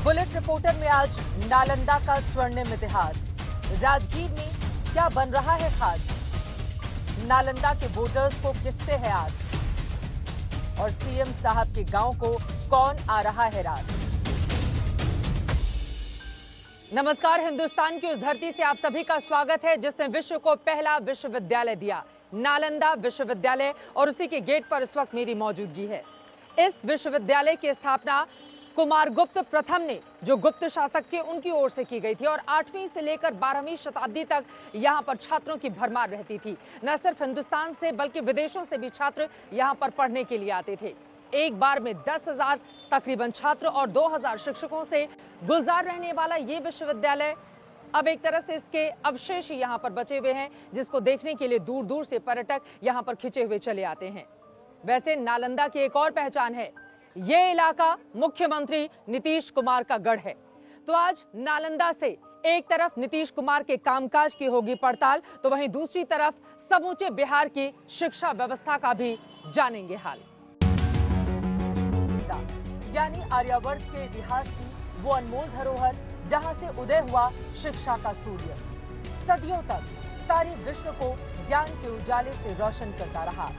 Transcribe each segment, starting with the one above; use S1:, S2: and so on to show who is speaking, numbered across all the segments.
S1: Bullet reporter में आज नालंदा का स्वर्णिम इतिहास। राजगीर में क्या बन रहा है खास? नालंदा के वोटर्स को किससे है आज? और सीएम साहब के गांव को कौन आ रहा है रात? नमस्कार, हिंदुस्तान की उस धरती से आप सभी का स्वागत है जिसने विश्व को पहला विश्वविद्यालय दिया, नालंदा विश्वविद्यालय, और उसी के गेट पर इस वक्त मेरी मौजूदगी है। इस विश्वविद्यालय की स्थापना कुमारगुप्त प्रथम ने, जो गुप्त शासक थे, उनकी ओर से की गई थी और 8वीं से लेकर 12वीं शताब्दी तक यहां पर छात्रों की भरमार रहती थी। न सिर्फ हिंदुस्तान से बल्कि विदेशों से भी छात्र यहां पर पढ़ने के लिए आते थे। एक बार में 10,000 तकरीबन छात्र और 2,000 शिक्षकों से गुलजार रहने वाला ये विश्वविद्यालय अब एक तरह से इसके अवशेष ही यहां पर बचे हुए हैं, जिसको देखने के लिए दूर दूर से पर्यटक यहां पर खिंचे हुए चले आते हैं। वैसे नालंदा की एक और पहचान है, ये इलाका मुख्यमंत्री नीतीश कुमार का गढ़ है। तो आज नालंदा से एक तरफ नीतीश कुमार के कामकाज की होगी पड़ताल, तो वहीं दूसरी तरफ समूचे बिहार की शिक्षा व्यवस्था का भी जानेंगे हाल। यानी आर्यावर्त के इतिहास की वो अनमोल धरोहर जहां से उदय हुआ शिक्षा का सूर्य, सदियों तक सारे विश्व को ज्ञान के उजाले से रोशन करता रहा।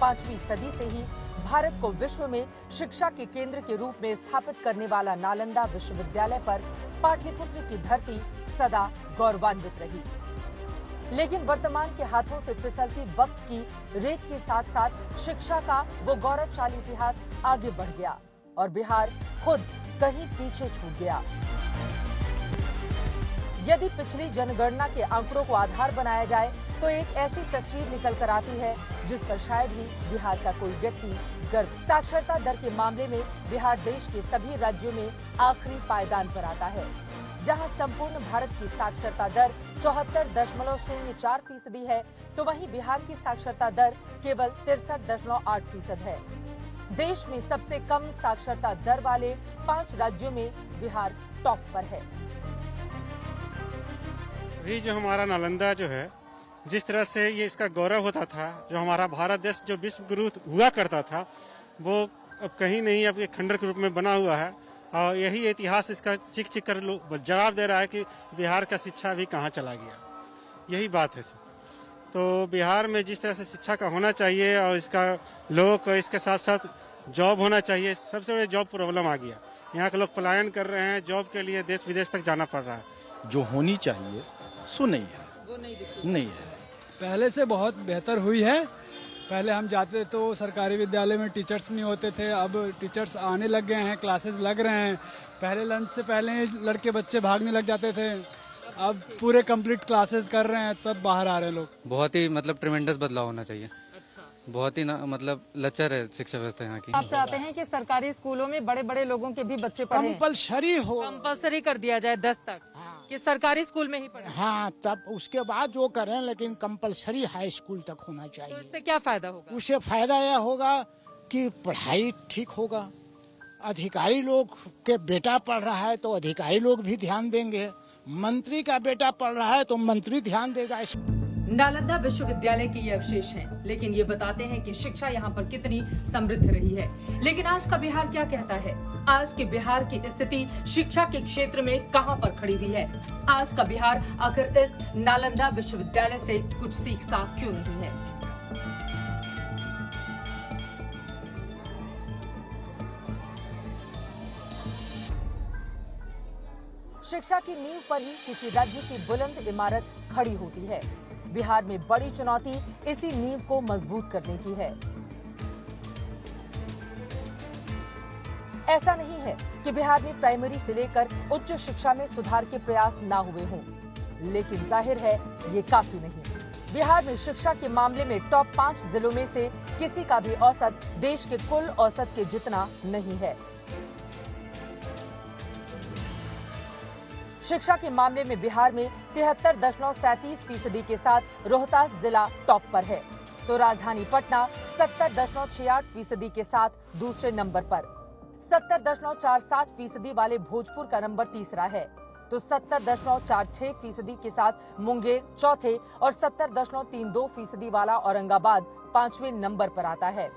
S1: 5वीं सदी से ही भारत को विश्व में शिक्षा के केंद्र के रूप में स्थापित करने वाला नालंदा विश्वविद्यालय पर पाटलिपुत्र की धरती सदा गौरवान्वित रही। लेकिन वर्तमान के हाथों से फिसलती वक्त की रेत के साथ साथ शिक्षा का वो गौरवशाली इतिहास आगे बढ़ गया और बिहार खुद कहीं पीछे छूट गया। यदि पिछली जनगणना के आंकड़ों को आधार बनाया जाए तो एक ऐसी तस्वीर निकल कर आती है जिस पर शायद ही बिहार का कोई व्यक्ति गर्व। साक्षरता दर के मामले में बिहार देश के सभी राज्यों में आखिरी पायदान पर आता है, जहां संपूर्ण भारत की साक्षरता दर 74.04% है, तो वहीं बिहार की साक्षरता दर केवल 63.8% है। देश में सबसे कम साक्षरता दर वाले 5 राज्यों में बिहार टॉप पर है।
S2: अभी जो हमारा नालंदा जो है, जिस तरह से ये इसका गौरव होता था, जो हमारा भारत देश जो विश्व गुरु हुआ करता था, वो अब कहीं नहीं, अब एक खंडर के रूप में बना हुआ है। और यही इतिहास इसका चिक चिक कर जवाब दे रहा है कि बिहार का शिक्षा भी कहाँ चला गया। यही बात है। तो बिहार में जिस तरह से शिक्षा का होना चाहिए और इसका लोगों को इसके साथ साथ जॉब होना चाहिए, सबसे बड़ी जॉब प्रॉब्लम आ गया। यहाँ के लोग पलायन कर रहे हैं, जॉब के लिए देश विदेश तक जाना पड़ रहा है।
S3: जो होनी चाहिए सो नहीं है,
S1: वो
S3: नहीं है।
S4: पहले से बहुत बेहतर हुई है। पहले हम जाते तो सरकारी विद्यालय में टीचर्स नहीं होते थे, अब टीचर्स आने लग गए हैं, क्लासेस लग रहे हैं। पहले लंच से पहले लड़के बच्चे भागने लग जाते थे, अब पूरे कंप्लीट क्लासेस कर रहे हैं, सब बाहर आ रहे हैं लोग।
S5: बहुत ही ट्रिमेंडस बदलाव होना चाहिए। बहुत ही लचर है शिक्षा व्यवस्था यहाँ की।
S1: आप चाहते हैं कि सरकारी स्कूलों में बड़े बड़े लोगों के भी बच्चे पढ़ें?
S6: कंपलसरी हो,
S1: कंपलसरी कर दिया जाए 10 तक।
S6: हाँ।
S1: कि सरकारी स्कूल में ही पढ़ें।
S6: हाँ, तब उसके बाद जो करें, लेकिन कंपलसरी हाई स्कूल तक होना
S1: तो
S6: चाहिए।
S1: इससे क्या फायदा होगा?
S6: उससे फायदा यह होगा कि पढ़ाई ठीक होगा। अधिकारी लोग के बेटा पढ़ रहा है तो अधिकारी लोग भी ध्यान देंगे, मंत्री का बेटा पढ़ रहा है तो मंत्री ध्यान देगा।
S1: नालंदा विश्वविद्यालय के ये अवशेष हैं, लेकिन ये बताते हैं कि शिक्षा यहाँ पर कितनी समृद्ध रही है। लेकिन आज का बिहार क्या कहता है? आज के बिहार की स्थिति शिक्षा के क्षेत्र में कहां पर खड़ी हुई है? आज का बिहार आखिर इस नालंदा विश्वविद्यालय से कुछ सीखता क्यों नहीं है? शिक्षा की नींव पर ही किसी राज्य की बुलंद इमारत खड़ी होती है। बिहार में बड़ी चुनौती इसी नींव को मजबूत करने की है। ऐसा नहीं है कि बिहार में प्राइमरी से लेकर उच्च शिक्षा में सुधार के प्रयास ना हुए हों, लेकिन जाहिर है ये काफी नहीं। बिहार में शिक्षा के मामले में टॉप 5 जिलों में से किसी का भी औसत देश के कुल औसत के जितना नहीं है। शिक्षा के मामले में बिहार में 73.37% के साथ रोहतास जिला टॉप पर है, तो राजधानी पटना 70.68% के साथ दूसरे नंबर पर। 70.47% वाले भोजपुर का नंबर तीसरा है, तो 70.46% के साथ मुंगेर चौथे और 70.32% वाला औरंगाबाद 5वें नंबर पर आता है।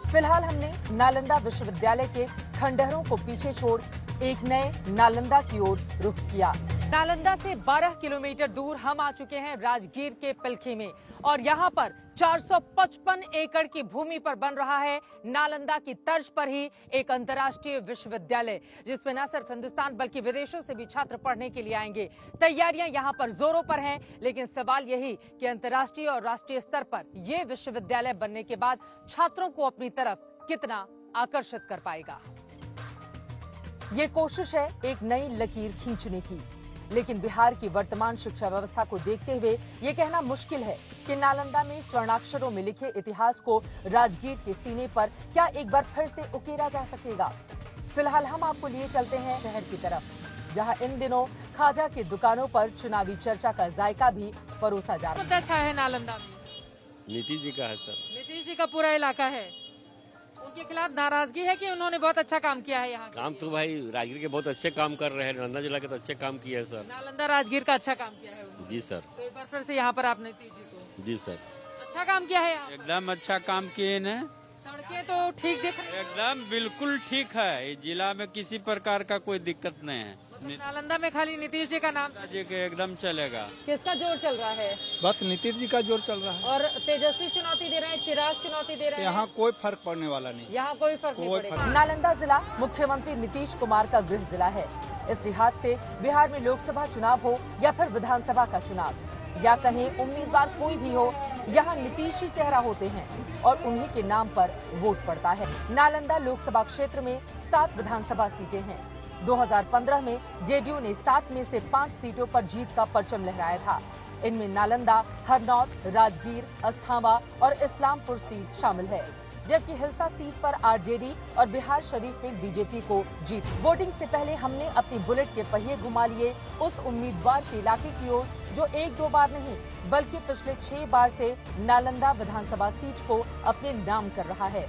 S1: फिलहाल हमने नालंदा विश्वविद्यालय के खंडहरों को पीछे छोड़ एक नए नालंदा की ओर रुख किया। नालंदा से 12 किलोमीटर दूर हम आ चुके हैं राजगीर के पिलखी में और यहाँ पर 455 एकड़ की भूमि पर बन रहा है नालंदा की तर्ज पर ही एक अंतर्राष्ट्रीय विश्वविद्यालय, जिसमें न सिर्फ हिंदुस्तान बल्कि विदेशों से भी छात्र पढ़ने के लिए आएंगे। तैयारियां यहाँ पर जोरों पर हैं, लेकिन सवाल यही कि अंतर्राष्ट्रीय और राष्ट्रीय स्तर पर ये विश्वविद्यालय बनने के बाद छात्रों को अपनी तरफ कितना आकर्षित कर पाएगा। ये कोशिश है एक नई लकीर खींचने की, लेकिन बिहार की वर्तमान शिक्षा व्यवस्था को देखते हुए ये कहना मुश्किल है कि नालंदा में स्वर्णाक्षरों में लिखे इतिहास को राजगीर के सीने पर क्या एक बार फिर से उकेरा जा सकेगा। फिलहाल हम आपको लिए चलते हैं शहर की तरफ, जहां इन दिनों खाजा की दुकानों पर चुनावी चर्चा का जायका भी परोसा जा रहा है। अच्छा है नालंदा में
S7: नीतीश जी का है सर।
S1: नीतीश जी का पूरा इलाका है, उनके खिलाफ नाराजगी है कि उन्होंने बहुत अच्छा काम किया है यहाँ?
S7: काम तो भाई राजगीर के बहुत अच्छे काम कर रहे हैं, नालंदा जिला के तो अच्छे काम किए हैं सर।
S1: नालंदा राजगीर का अच्छा काम किया है उन्होंने।
S7: जी सर।
S1: तो एक बार फिर से यहाँ पर आप नीतीश जी को।
S7: जी सर।
S1: अच्छा काम किया है यहाँ?
S8: एकदम अच्छा काम किए हैं।
S1: सड़कें तो ठीक दिख रही हैं।
S8: एकदम बिल्कुल ठीक है, इस जिला में किसी प्रकार का कोई दिक्कत नहीं है।
S1: मतलब नालंदा में खाली नीतीश जी का नाम
S8: जी के एकदम चलेगा।
S1: किसका जोर चल रहा है?
S3: बस नीतीश जी का जोर चल रहा है।
S1: और तेजस्वी चुनौती दे रहे हैं, चिराग चुनौती दे रहे हैं।
S3: यहाँ कोई फर्क पड़ने वाला नहीं।
S1: यहाँ कोई फर्क नहीं पड़ेगा। नालंदा जिला मुख्यमंत्री नीतीश कुमार का गृह जिला है। इस लिहाज से बिहार में लोकसभा चुनाव हो या फिर विधानसभा का चुनाव या कहीं उम्मीदवार कोई भी हो, यहाँ नीतीश ही चेहरा होते हैं और उन्हीं के नाम पर वोट पड़ता है। नालंदा लोकसभा क्षेत्र में 7 विधानसभा सीटें हैं। 2015 में जेडीयू ने 7 में से 5 सीटों पर जीत का परचम लहराया था। इनमें नालंदा, हरनौत, राजगीर, अस्थावा और इस्लामपुर सीट शामिल है, जबकि हिलसा सीट पर आरजेडी और बिहार शरीफ में बीजेपी को जीत। वोटिंग से पहले हमने अपनी बुलेट के पहिए घुमा लिए उस उम्मीदवार के इलाके की ओर जो 1-2 बार नहीं बल्कि पिछले 6 बार से नालंदा विधानसभा सीट को अपने नाम कर रहा है।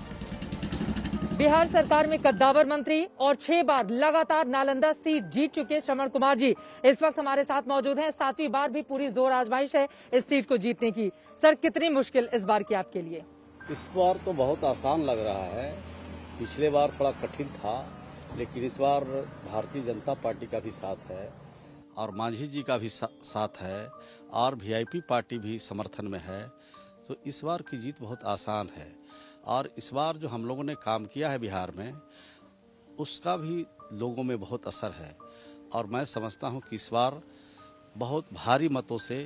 S1: बिहार सरकार में कद्दावर मंत्री और 6 बार लगातार नालंदा सीट जीत चुके श्रवण कुमार जी इस वक्त हमारे साथ मौजूद हैं। 7वीं बार भी पूरी जोर आजमाइश है इस सीट को जीतने की। सर, कितनी मुश्किल इस बार की आपके लिए?
S9: इस बार तो बहुत आसान लग रहा है। पिछले बार थोड़ा कठिन था, लेकिन इस बार भारतीय जनता पार्टी का भी साथ है और मांझी जी का भी साथ है और वीआईपी पार्टी भी समर्थन में है, तो इस बार की जीत बहुत आसान है। और इस बार जो हम लोगों ने काम किया है बिहार में, उसका भी लोगों में बहुत असर है और मैं समझता हूं कि इस बार बहुत भारी मतों से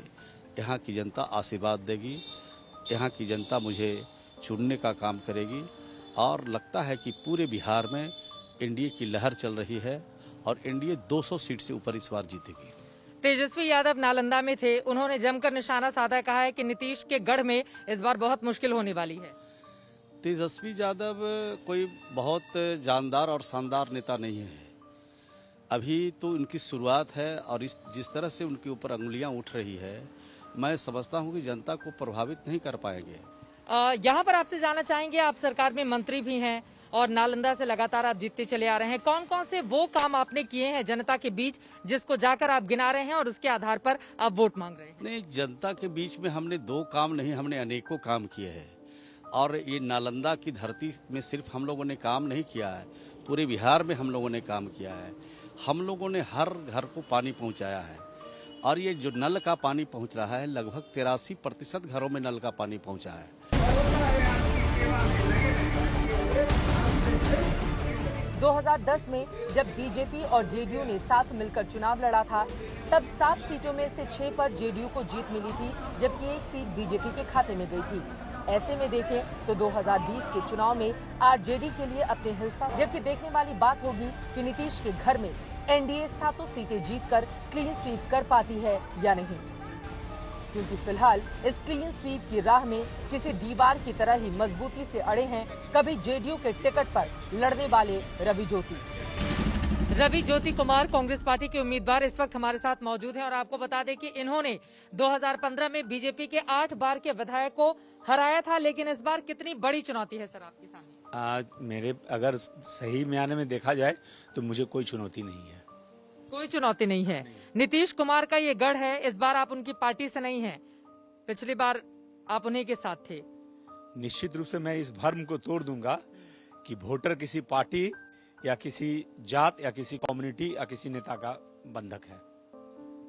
S9: यहाँ की जनता आशीर्वाद देगी। यहाँ की जनता मुझे चुनने का काम करेगी और लगता है कि पूरे बिहार में एनडीए की लहर चल रही है और एनडीए 200 सीट से ऊपर इस बार जीतेगी।
S1: तेजस्वी यादव नालंदा में थे, उन्होंने जमकर निशाना साधा, कहा है कि नीतीश के गढ़ में इस बार बहुत मुश्किल होने वाली है।
S9: तेजस्वी यादव कोई बहुत जानदार और शानदार नेता नहीं है। अभी तो उनकी शुरुआत है और जिस तरह से उनके ऊपर अंगुलियां उठ रही है, मैं समझता हूं कि जनता को प्रभावित नहीं कर पाएंगे।
S1: यहाँ पर आपसे जानना चाहेंगे, आप सरकार में मंत्री भी हैं और नालंदा से लगातार आप जीतते चले आ रहे हैं, कौन कौन से वो काम आपने किए हैं जनता के बीच जिसको जाकर आप गिना रहे हैं और उसके आधार पर आप वोट मांग रहे हैं?
S9: नहीं, जनता के बीच में हमने 2 काम नहीं, हमने अनेकों काम किए हैं। और ये नालंदा की धरती में सिर्फ हम लोगों ने काम नहीं किया है, पूरे बिहार में हम लोगों ने काम किया है। हम लोगों ने हर घर को पानी पहुंचाया है और ये जो नल का पानी पहुंच रहा है, लगभग 83% घरों में नल का पानी पहुंचा है।
S1: 2010 में जब बीजेपी और जेडीयू ने साथ मिलकर चुनाव लड़ा था, तब 7 सीटों में से 6 पर जेडीयू को जीत मिली थी, जबकि 1 सीट बीजेपी के खाते में गई थी। ऐसे में देखें तो 2020 के चुनाव में आरजेडी के लिए अपने हिस्सा, जबकि देखने वाली बात होगी कि नीतीश के घर में एनडीए 7 सीटें जीतकर क्लीन स्वीप कर पाती है या नहीं, क्योंकि फिलहाल इस क्लीन स्वीप की राह में किसी दीवार की तरह ही मजबूती से अड़े हैं कभी जेडीयू के टिकट पर लड़ने वाले रवि ज्योति कुमार कांग्रेस पार्टी के उम्मीदवार इस वक्त हमारे साथ मौजूद हैं और आपको बता दें कि इन्होंने 2015 में बीजेपी के 8 बार के विधायक को हराया था, लेकिन इस बार कितनी बड़ी चुनौती है सर आपके सामने?
S10: मेरे अगर सही मायने में देखा जाए तो मुझे कोई चुनौती नहीं है।
S1: कोई चुनौती नहीं है। नीतीश कुमार का ये गढ़ है, इस बार आप उनकी पार्टी से नहीं हैं, पिछली बार आप उन्हीं के साथ थे,
S10: निश्चित रूप से मैं इस भ्रम को तोड़ दूंगा कि वोटर किसी पार्टी या किसी जात या किसी कम्युनिटी या किसी नेता का बंधक है।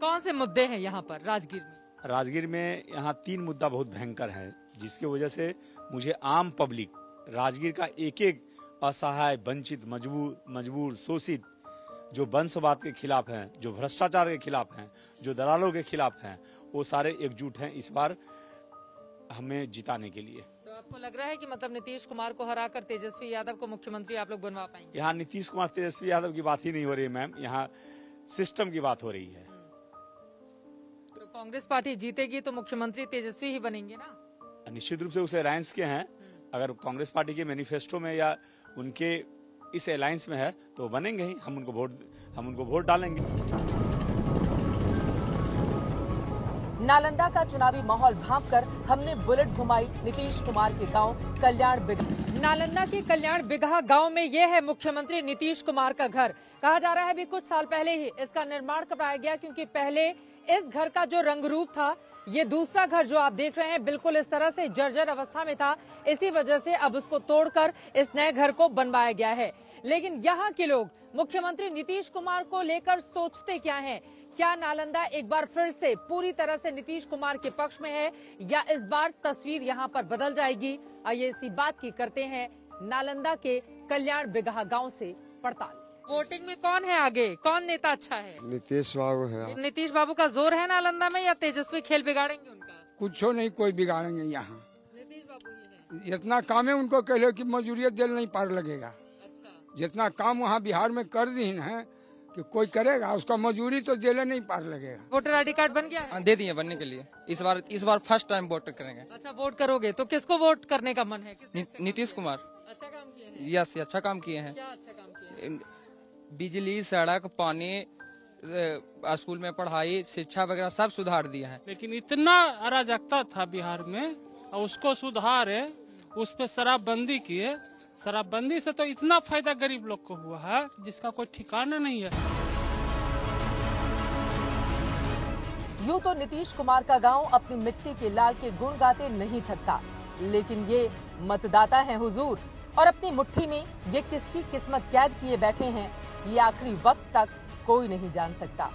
S1: कौन से मुद्दे हैं यहाँ पर राजगीर में?
S10: राजगीर में यहाँ 3 मुद्दा बहुत भयंकर है, जिसकी वजह से मुझे आम पब्लिक, राजगीर का एक एक असहाय, वंचित, मजबूर, शोषित, जो वंशवाद के खिलाफ हैं, जो भ्रष्टाचार के खिलाफ हैं, जो दलालों के खिलाफ हैं, वो सारे एकजुट हैं इस बार हमें जिताने के लिए।
S1: तो आपको लग रहा है कि मतलब नीतीश कुमार को हराकर तेजस्वी यादव को मुख्यमंत्री आप लोग बनवा पाएंगे?
S10: यहाँ नीतीश कुमार तेजस्वी यादव की बात ही नहीं हो रही है मैम, यहाँ सिस्टम की बात हो रही है।
S1: तो कांग्रेस पार्टी जीतेगी तो मुख्यमंत्री तेजस्वी ही बनेंगे ना?
S10: निश्चित रूप से उस अलायंस के हैं, अगर कांग्रेस पार्टी के मैनिफेस्टो में या उनके इस अलायंस में है तो बनेंगे ही, हम उनको वोट डालेंगे।
S1: नालंदा का चुनावी माहौल भांपकर हमने बुलेट घुमाई नीतीश कुमार के गांव कल्याण बिगहा। नालंदा के कल्याण बिगहा गांव में यह है मुख्यमंत्री नीतीश कुमार का घर। कहा जा रहा है अभी कुछ साल पहले ही इसका निर्माण कराया गया, क्योंकि पहले इस घर का जो रंग रूप था, ये दूसरा घर जो आप देख रहे हैं बिल्कुल इस तरह से जर्जर अवस्था में था। इसी वजह से अब उसको तोड़कर इस नए घर को बनवाया गया है। लेकिन यहाँ के लोग मुख्यमंत्री नीतीश कुमार को लेकर सोचते क्या हैं? क्या नालंदा एक बार फिर से पूरी तरह से नीतीश कुमार के पक्ष में है या इस बार तस्वीर यहाँ पर बदल जाएगी? आइए इसी बात की करते हैं नालंदा के कल्याण बिगहा गांव से पड़ताल। वोटिंग में कौन है आगे, कौन नेता अच्छा है?
S11: नीतीश बाबू है।
S1: नीतीश बाबू का जोर है नालंदा में या तेजस्वी खेल बिगाड़ेंगे उनका?
S11: कुछ नहीं कोई बिगाड़ेंगे यहाँ।
S1: नीतीश बाबू ही है।
S11: इतना काम है उनको कह लो कि मजदूरी जेल नहीं पार लगेगा।
S1: अच्छा।
S11: जितना काम वहाँ बिहार में कर दी है कि कोई करेगा, उसका मजदूरी तो जेल नहीं पार लगेगा।
S1: वोटर आई डी कार्ड बन गया है?
S12: दे दिए बनने के लिए। इस बार फर्स्ट टाइम वोट करेंगे।
S1: अच्छा, वोट करोगे तो किसको वोट करने का मन है?
S12: नीतीश कुमार।
S1: अच्छा काम किए हैं?
S12: यस, अच्छा काम किए हैं।
S1: क्या अच्छा काम किए हैं?
S12: बिजली, सड़क, पानी, स्कूल में पढ़ाई, शिक्षा वगैरह सब सुधार दिए हैं।
S13: लेकिन इतना अराजकता था बिहार में, उसको सुधारे, उस पर शराबबंदी किए। शराबबंदी से तो इतना फायदा गरीब लोग को हुआ है जिसका कोई ठिकाना नहीं है।
S1: यूं तो नीतीश कुमार का गांव अपनी मिट्टी के लाल के गुण गाते नहीं थकता, लेकिन ये मतदाता हैं हुजूर, और अपनी मुट्ठी में ये किसकी किस्मत कैद किए बैठे हैं, ये आखिरी वक्त तक कोई नहीं जान सकता।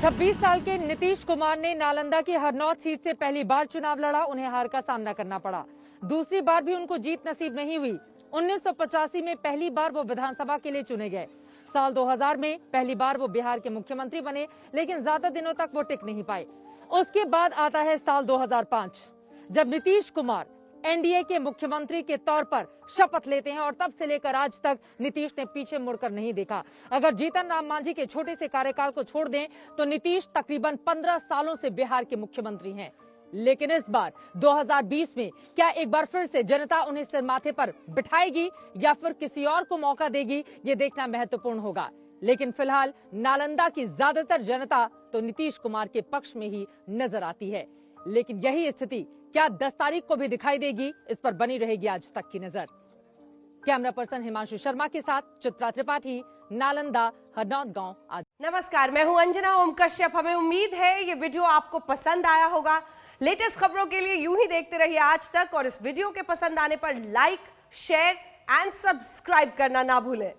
S1: 26 साल के नीतीश कुमार ने नालंदा की हरनौत सीट से पहली बार चुनाव लड़ा। उन्हें हार का सामना करना पड़ा। दूसरी बार भी उनको जीत नसीब नहीं हुई। 1985 में पहली बार वो विधानसभा के लिए चुने गए। साल 2000 में पहली बार वो बिहार के मुख्यमंत्री बने, लेकिन ज्यादा दिनों तक वो टिक नहीं पाए। उसके बाद आता है साल 2005, जब नीतीश कुमार एनडीए के मुख्यमंत्री के तौर पर शपथ लेते हैं, और तब से लेकर आज तक नीतीश ने पीछे मुड़कर नहीं देखा। अगर जीतन राम मांझी के छोटे से कार्यकाल को छोड़ दें तो नीतीश तकरीबन 15 सालों से बिहार के मुख्यमंत्री हैं। लेकिन इस बार 2020 में क्या एक बार फिर से जनता उन्हें सिर माथे पर बिठाएगी या फिर किसी और को मौका देगी, ये देखना महत्वपूर्ण होगा। लेकिन फिलहाल नालंदा की ज्यादातर जनता तो नीतीश कुमार के पक्ष में ही नजर आती है। लेकिन यही स्थिति क्या 10 तारीख को भी दिखाई देगी, इस पर बनी रहेगी आज तक की नजर। कैमरा पर्सन हिमांशु शर्मा के साथ चित्रा त्रिपाठी, नालंदा, हरनौत गांव। आज
S14: नमस्कार, मैं हूं अंजना ओम कश्यप। हमें उम्मीद है ये वीडियो आपको पसंद आया होगा। लेटेस्ट खबरों के लिए यूं ही देखते रहिए आज तक, और इस वीडियो के पसंद आने पर लाइक, शेयर एंड सब्सक्राइब करना ना भूलें।